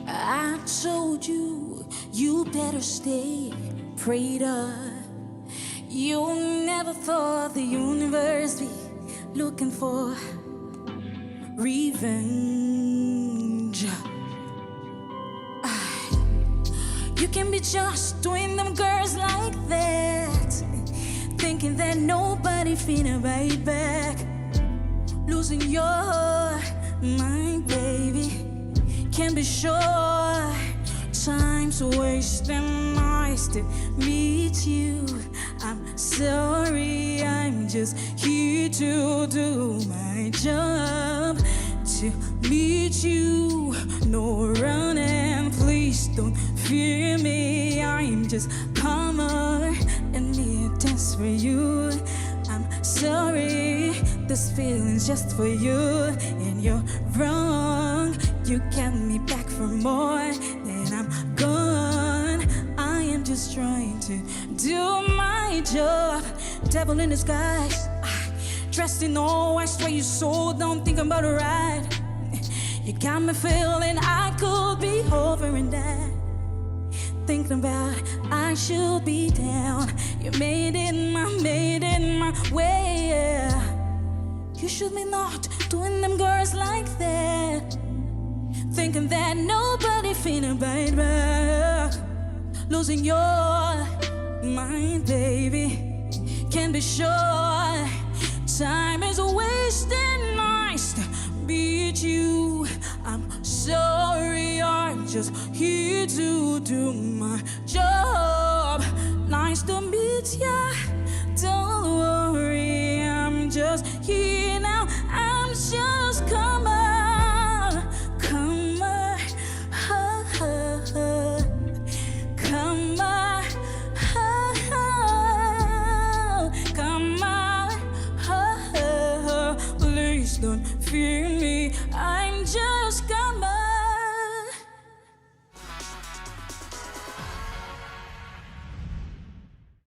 I told you, you better stay prayed up. You never thought the universe be looking for revenge. You can be just doing them girls like that, thinking that nobody finna bite back. Losing your mind, baby. Can't be sure. Time's wasting, nice to meet you. I'm sorry, I'm just here to do my job. To meet you, no running, please don't fear me. I'm just calmer and me dance for you. I'm sorry, this feeling's just for you. And you're wrong, you get me back for more. Then I'm gone, I am just trying to do my job. Devil in disguise, dressed in all, I swear you so don't think I'm about to ride. You got me feeling I could be over and dead. Thinking about I should be down. You made it my way, yeah. You should be not doing them girls like that, thinking that nobody finna bite back. Losing your mind, baby. Can't be sure. Time is wasting, nice to meet you. I'm sorry, I'm just here to do my job. Nice to meet ya. Don't worry, I'm just here